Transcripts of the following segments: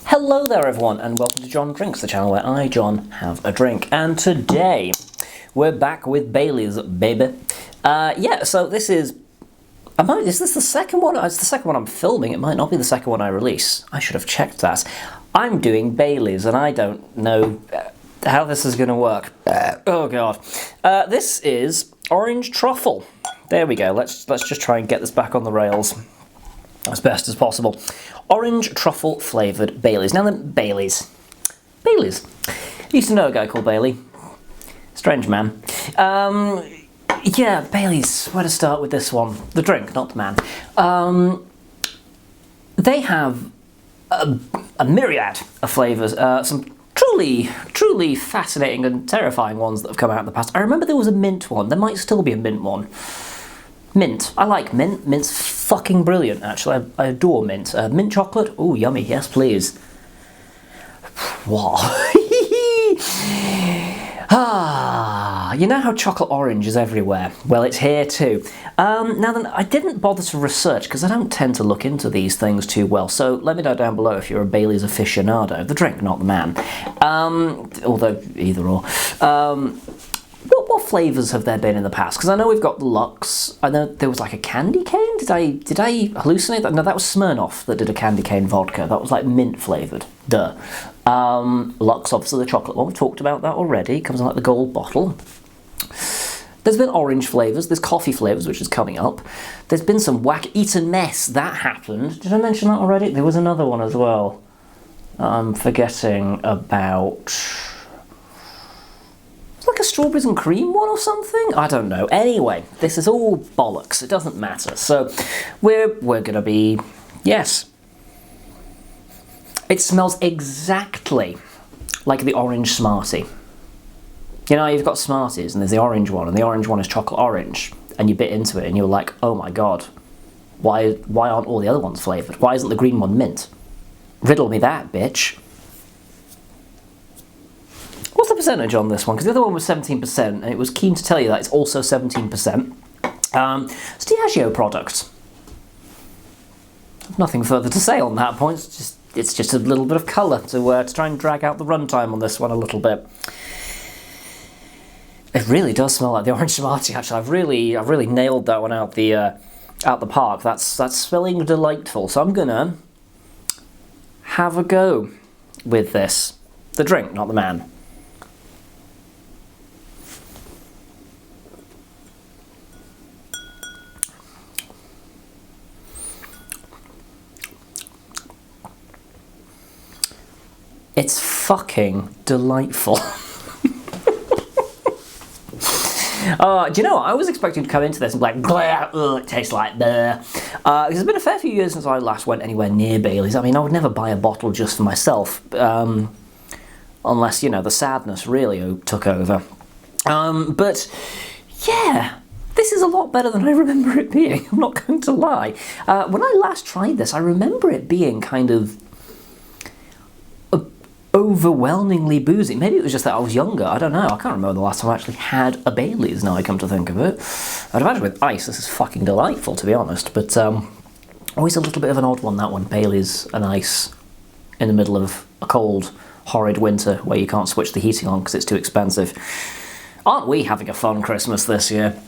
Hello there everyone and welcome to John Drinks, the channel where I, John, have a drink. And today we're back with Baileys, baby. So this is... is this the second one? It's the second one I'm filming. It might not be the second one I release. I should have checked that. I'm doing Baileys and I don't know how this is going to work. Oh god. This is Orange Truffle. There we go. Let's just try and get this back on the rails as best as possible. Orange truffle flavoured Baileys. Now then, Baileys. Baileys. I used to know a guy called Bailey. Strange man. Yeah, Baileys. Where to start with this one? The drink, not the man. They have a myriad of flavours. Some truly fascinating and terrifying ones that have come out in the past. I remember there was a mint one. There might still be a mint one. Mint. I like mint. Mint's fucking brilliant, actually. I adore mint. Mint chocolate? Ooh, yummy. Yes, please. Wow. You know how chocolate orange is everywhere? Well, it's here too. Now then, I didn't bother to research because I don't tend to look into these things too well, so let me know down below if you're a Baileys aficionado. The drink, not the man. Although, either or. What flavours have there been in the past? Because I know we've got the Lux. I know there was like a candy cane. Did I hallucinate that? No, that was Smirnoff that did a candy cane vodka. That was like mint flavoured. Duh. Lux, obviously the chocolate one. We've talked about that already. It comes in like the gold bottle. There's been orange flavours. There's coffee flavours, which is coming up. There's been some Eat and Mess. That happened. Did I mention that already? There was another one as well. I'm forgetting about... like a strawberries and cream one or something? I don't know. Anyway, this is all bollocks. It doesn't matter. So we're gonna be... yes. It smells exactly like the orange Smartie. You know, you've got Smarties and there's the orange one, and the orange one is chocolate orange, and you bit into it and you're like, oh my god, why aren't all the other ones flavoured? Why isn't the green one mint? Riddle me that, bitch. What's the percentage on this one? Because the other one was 17%, and it was keen to tell you that it's also 17%. It's Diageo product. Nothing further to say on that point. It's just a little bit of colour to try and drag out the runtime on this one a little bit. It really does smell like the orange Smartie. Actually, I've really nailed that one out the park. That's smelling delightful. So I'm gonna have a go with this. The drink, not the man. It's fucking delightful. Do you know what? I was expecting to come into this and be like, ugh, it tastes like there. It's been a fair few years since I last went anywhere near Baileys. I mean, I would never buy a bottle just for myself, unless, you know, the sadness really took over. But, yeah, this is a lot better than I remember it being. I'm not going to lie. When I last tried this, I remember it being kind of overwhelmingly boozy. Maybe it was just that I was younger. I don't know. I can't remember the last time I actually had a Baileys, now I come to think of it. I'd imagine with ice, this is fucking delightful, to be honest. But always a little bit of an odd one, that one. Baileys and ice in the middle of a cold, horrid winter where you can't switch the heating on because it's too expensive. Aren't we having a fun Christmas this year?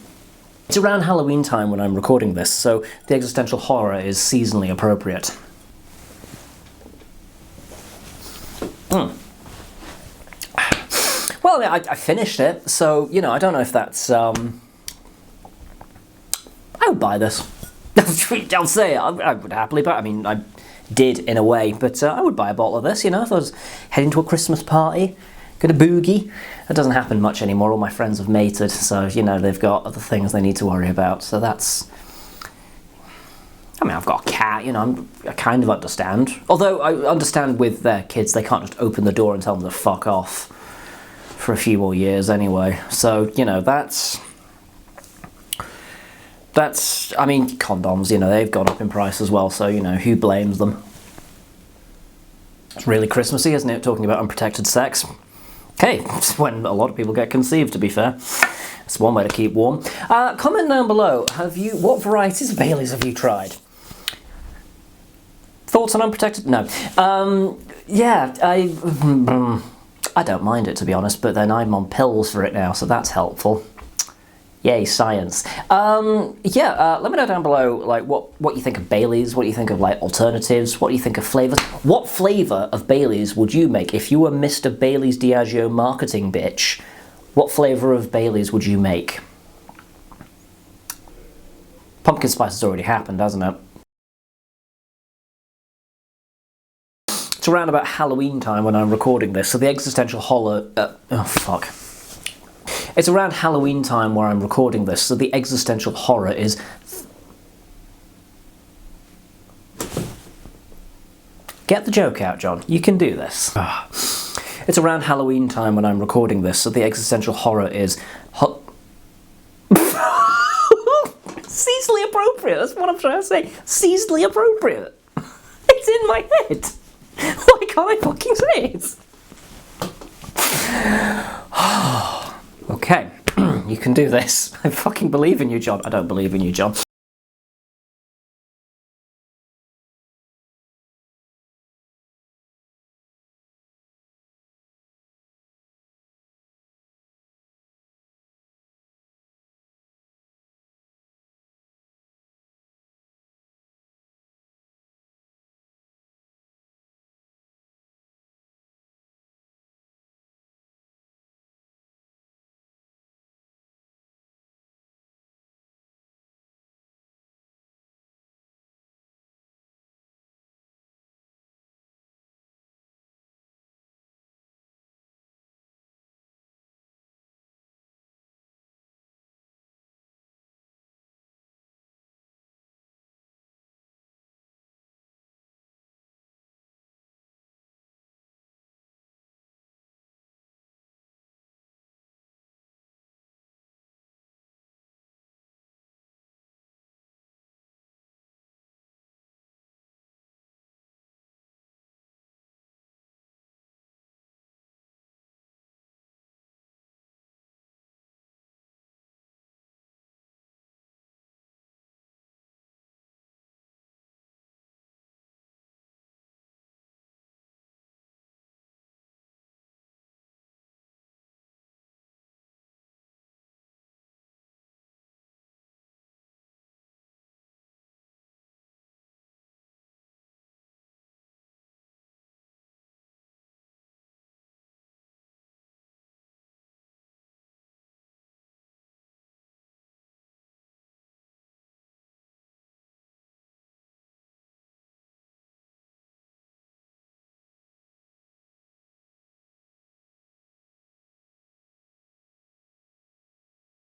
It's around Halloween time when I'm recording this, so the existential horror is seasonally appropriate. Well, I finished it, so, you know, I don't know if that's, I would buy this. I'll say it, I would happily buy it. I mean, I did in a way, but I would buy a bottle of this, you know, if I was heading to a Christmas party, going to boogie. That doesn't happen much anymore. All my friends have mated, so, you know, they've got other things they need to worry about, so that's... I mean, I've got a cat, you know, I kind of understand. Although, I understand with their kids, they can't just open the door and tell them to fuck off for a few more years anyway. So, you know, that's... I mean, condoms, you know, they've gone up in price as well, so, you know, who blames them? It's really Christmassy, isn't it, talking about unprotected sex? Okay, it's when a lot of people get conceived, to be fair. It's one way to keep warm. Comment down below, what varieties of Baileys have you tried? Thoughts on unprotected? No. Yeah, I don't mind it, to be honest, but then I'm on pills for it now, so that's helpful. Yay, science. Let me know down below, like, what you think of Baileys, what you think of, like, alternatives, what you think of flavours. What flavour of Baileys would you make? If you were Mr. Baileys Diageo marketing bitch, what flavour of Baileys would you make? Pumpkin spice has already happened, hasn't it? It's around about Halloween time when I'm recording this, so the existential horror... oh, fuck. It's around Halloween time where I'm recording this, so the existential horror is... Get the joke out, John. You can do this. It's around Halloween time when I'm recording this, so the existential horror is... Seasonally appropriate, that's what I'm trying to say. Seasonally appropriate. It's in my head. Why can't I fucking say it? Okay, you can do this. I fucking believe in you, John. I don't believe in you, John.